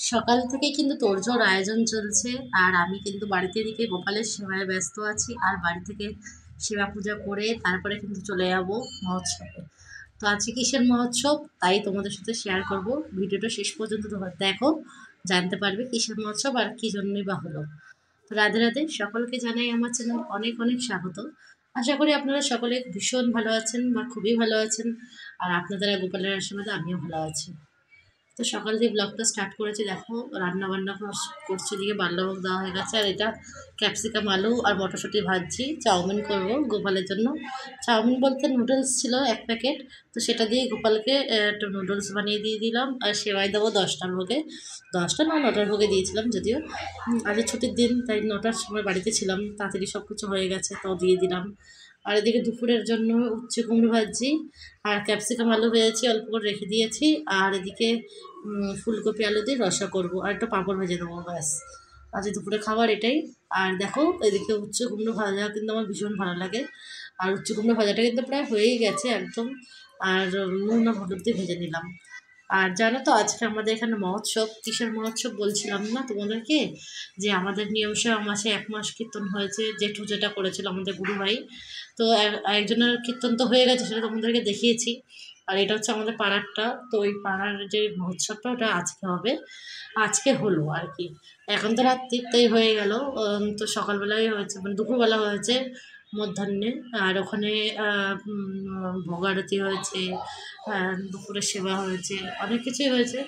সকাল থেকে কিন্তু তোড়জোড় আয়োজন চলছে। আর আমি কিন্তু বাড়িতে এদিকে গোপালের সেবায় ব্যস্ত আছি। আর বাড়ি থেকে সেবা পূজা করে তারপরে কিন্তু চলে যাব মহোৎসবে। তো আজকে কিসের মহোৎসব তাই তোমাদের সাথে শেয়ার করব। ভিডিওটা শেষ পর্যন্ত তোমরা দেখো, জানতে পারবে কিসের মহোৎসব আর কী জন্যই বা হলো। তো রাধে রাধে, সকলকে জানাই আমার চ্যানেল অনেক অনেক স্বাগত। আশা করি আপনারা সকলে ভীষণ ভালো আছেন বা খুবই ভালো আছেন। আর আপনাদের গোপালের আশীর্বাদে আমিও ভালো আছি। তো সকাল দিয়ে ব্লগটা স্টার্ট করেছি। দেখো রান্না বান্না করছি, দিকে বাল্যভোগ দেওয়া হয়ে গেছে। আর এটা ক্যাপসিকাম আলু আর মটরশুঁটি ভাজছি, চাউমিন করব গোপালের জন্য। চাউমিন বলতে নুডলস ছিল 1 প্যাকেট, তো সেটা দিয়ে গোপালকে একটু নুডলস বানিয়ে দিয়ে দিলাম। আর সেবাই দেবো 10টার ভোগে, 10টা না 9টার ভোগে দিয়েছিলাম যদিও। আজ ছুটির দিন তাই 9টার সময় বাড়িতে ছিলাম, তাড়াতাড়ি সব কিছু হয়ে গেছে তো দিয়ে দিলাম। আর এদিকে দুপুরের জন্য উচ্ছে কুমড়ো ভাজি আর ক্যাপসিকাম আলু ভেজেছি, অল্প করে রেখে দিয়েছি। আর এদিকে ফুলকপি আলু দিয়ে রসা করব আর একটা পাঁপড় ভেজে দেবো, ব্যাস। আজ দুপুরে খাবার এটাই। আর দেখো এদিকে উচ্ছে কুমড়ো ভাজা কিন্তু আমার ভীষণ ভালো লাগে। আর উচ্ছে কুমড়ো ভাজাটা কিন্তু প্রায় হয়েই গেছে একদম। আর নুন আর হলুদ দিয়ে ভেজে নিলাম। আর জানো তো আজকে আমাদের এখানে মহোৎসব, কিসের মহোৎসব বলছিলাম না তোমাদেরকে, যে আমাদের নিয়মসেবা মাসে 1 মাস কীর্তন হয়েছে। জেঠু যেটা করেছিল আমাদের গুরু ভাই, তো একজনের কীর্তন তো হয়ে গেছে, সেটা তোমাদেরকে দেখিয়েছি। আর এটা হচ্ছে আমাদের পাড়ারটা, তো ওই পাড়ার যে মহোৎসবটা ওটা আজকে হবে। আজকে হলো আর কি। এখন তো রাত্রিতেই হয়ে গেল। তো সকালবেলায় হয়েছে, মানে দুপুরবেলা হয়েছে মধ্যাহ্নে। আর ওখানে ভোগ আরতি হয়েছে, দুপুরে সেবা হয়েছে, অনেক কিছুই হয়েছে।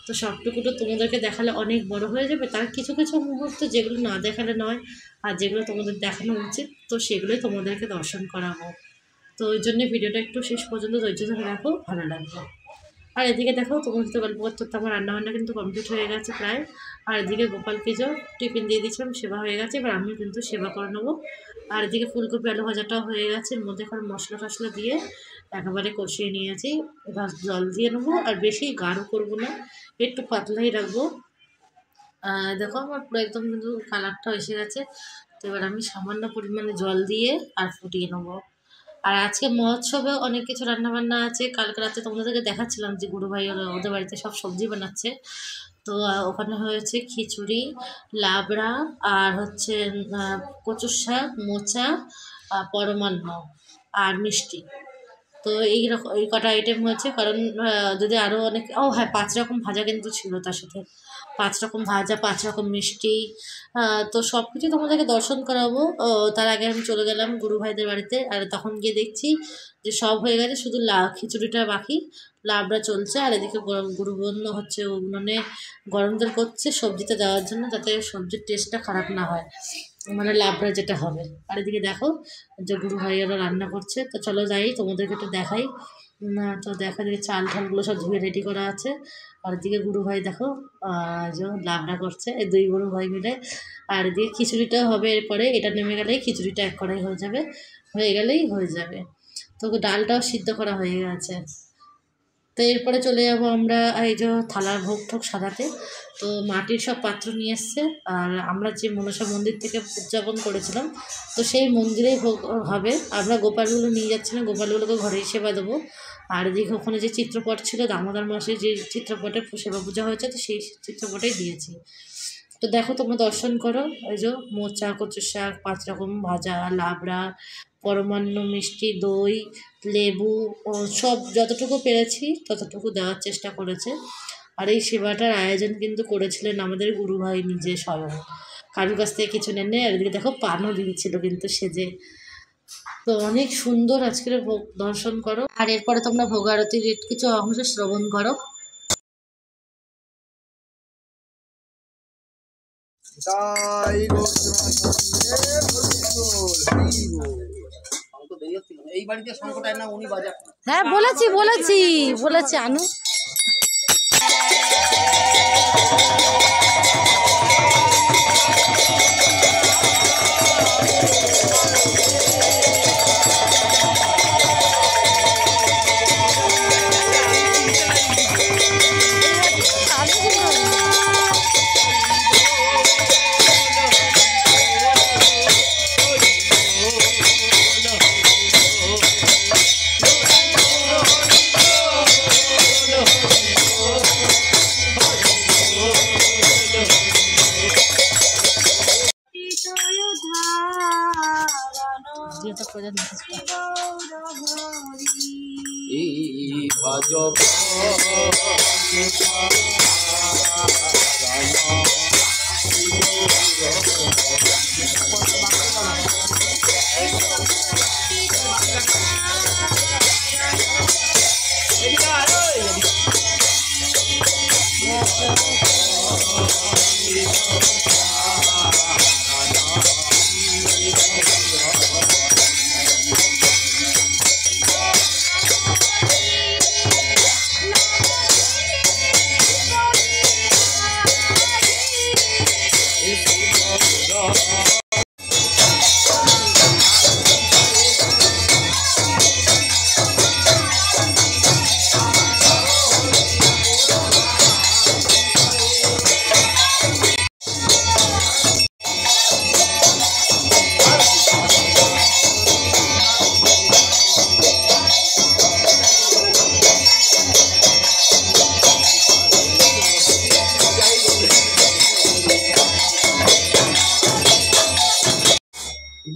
তো সবটুকু তো তোমাদেরকে দেখালে অনেক বড় হয়ে যাবে। তার কিছু কিছু মুহূর্ত যেগুলো না দেখালে নয়, আর যেগুলো তোমাদের দেখানো উচিত, তো সেগুলোই তোমাদেরকে দর্শন করাবো। তো ওই জন্য ভিডিওটা একটু শেষ পর্যন্ত ধৈর্য ধরে রাখো, ভালো লাগবে। আর এদিকে দেখো তোমার সাথে গল্প করতে করতে আমার রান্নাবান্না কিন্তু কমপ্লিট হয়ে গেছে প্রায়। আর এদিকে গোপালকে যাও টিফিন দিয়ে দিয়েছিলাম, সেবা হয়ে গেছে, এবার আমিও কিন্তু সেবা করে নেবো। আর এদিকে ফুলকপি আলু ভাজাটাও হয়ে গেছে, এর মধ্যে এখন মশলা টশলা দিয়ে একেবারে কষিয়ে নিয়েছি। এবার জল দিয়ে নেবো, আর বেশি গাঢ় করবো না, একটু পাতলাই রাখবো। দেখো আমার পুরো একদম কিন্তু কালারটাও এসে গেছে। তো এবার আমি সামান্য পরিমাণে জল দিয়ে আর ফুটিয়ে নেবো। আর আজকে মহোৎসবে অনেক কিছু রান্নাবান্না আছে। কালকে রাতে তোমাদেরকে দেখাচ্ছিলাম যে গুরু ভাই ওদের বাড়িতে সব সবজি বানাচ্ছে। তো ওখানে হয়েছে খিচুড়ি, লাবড়া, আর হচ্ছে কচুর শাক, মোচা, পরমান্ন আর মিষ্টি। তো এইরকম এই কটা আইটেম হয়েছে, কারণ যদি আরও অনেক, হ্যাঁ 5 রকম ভাজা কিন্তু ছিল তার সাথে। 5 রকম ভাজা, 5 রকম মিষ্টি। তো সব কিছু তোমাদেরকে দর্শন করাবো। তার আগে আমি চলে গেলাম গুরু ভাইদের বাড়িতে। আর তখন গিয়ে দেখছি যে সব হয়ে গেছে, শুধু খিচুড়িটা বাকি, লাবড়া চলছে। আর এদিকে গুরুবন্ধ হচ্ছে উনুনে গরম জল করছে সবজিতে দেওয়ার জন্য, যাতে সবজির টেস্টটা খারাপ না হয়, মানে লাবড়া যেটা হবে। আর এদিকে দেখো যে গুরু ভাইয়ারা রান্না করছে। তো চলো যাই, তোমাদেরকে একটু দেখাই। না তো দেখা যায় চাল ঠালগুলো সব ধুয়ে রেডি করা আছে। আর এদিকে গুরু ভাই দেখো যে লাবড়া করছে, এই 2 গুরু ভাই মিলে। আর এদিকে খিচুড়িটাও হবে এরপরে, এটা নেমে গেলেই খিচুড়িটা এক কড়াই হয়ে যাবে, হয়ে গেলেই হয়ে যাবে। তো ডালটাও সিদ্ধ করা হয়ে গেছে। তো এরপরে চলে যাব আমরা এই যে থালার ভোগ ঠোক সাজাতে। তো মাটির সব পাত্র নিয়ে এসছে। আর আমরা যে মনসা মন্দির থেকে উদযাপন করেছিলাম, তো সেই মন্দিরেই ভোগ হবে। আমরা গোপালগুলো নিয়ে যাচ্ছি না, গোপালগুলোকে ঘরেই সেবা দেবো। আর এদিকে ওখানে যে চিত্রপট ছিল দামোদর মাসে, যে চিত্রপটে সেবা পূজা হয়েছে, তো সেই চিত্রপটেই দিয়েছি। তো দেখো তোমরা দর্শন করো। ওই যে মোচা, কচুর শাক, 5 রকম ভাজা, লাবড়া, পরমান্ন, মিষ্টি, দই, লেবু, ও সব যতটুকু পেরেছি ততটুকু দেওয়ার চেষ্টা করেছে। আর এই সেবাটার আয়োজন কিন্তু করেছিলেন আমাদের গুরুভাই নিজে স্বয়ং, কারোর কাছ থেকে কিছু নেন। আর এদিকে দেখো পানও দিয়েছিল কিন্তু সেজে। তো অনেক সুন্দর আজকের ভোগ দর্শন করো। আর এরপরে তোমরা ভোগ আরতির কিছু অংশ শ্রবণ করো। হ্যাঁ বলেছি বলেছি বলেছি আনু। করে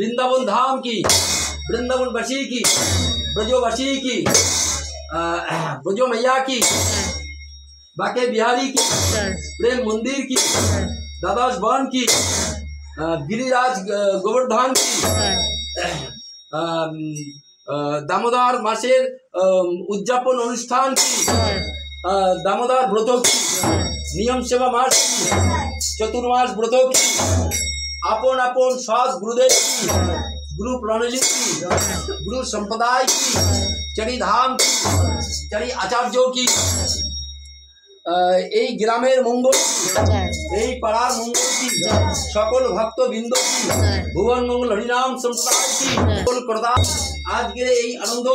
वृंदावन धाम की, वृंदावन बसी की, ब्रजोबसी की, ब्रजो मैया की, बाके बिहारी की, प्रेम मंदिर की, दादास वन की, गिरिराज गोवर्धन की, दामोदर मासेर उद्यापन अनुष्ठान की, दामोदर व्रतों की, नियम सेवा मास की, चतुर्मास व्रतों की, आपन आपन सास गुरुदेव की, गुरु प्रणाली की, गुरु संप्रदाय की, चरी धाम की, चरी आचार्यों की, এই গ্রামের মঙ্গল এই পাড়ার মঙ্গল কি সকল ভক্তবৃন্দ কি ভুবন মঙ্গল হরিনাম সম্প্রদায় কি সকল করদা আজকের এই আনন্দ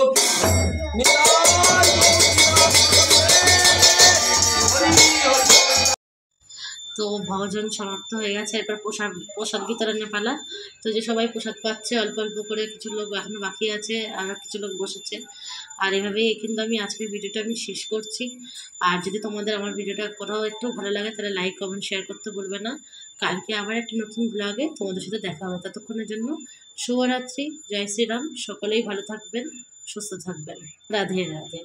তো ভোজন সমাপ্ত হয়ে গেছে। এরপর প্রসাদ বিতরণের পালা। তো যে সবাই প্রসাদ পাচ্ছে অল্প অল্প করে, কিছু লোক এখনো বাকি আছে আর কিছু লোক বসেছে। আর এভাবেই কিন্তু আমি আজকের ভিডিওটা শেষ করছি। আর যদি তোমাদের আমার ভিডিওটা কোথাও একটু ভালো লাগে তাহলে লাইক কমেন্ট শেয়ার করতে ভুলবে না। কালকে আবার একটা নতুন ব্লগে তোমাদের সাথে দেখা হবে। ততক্ষণের জন্য শুভরাত্রি, জয় শ্রীরাম। সকলেই ভালো থাকবেন, সুস্থ থাকবেন। রাধে রাধে।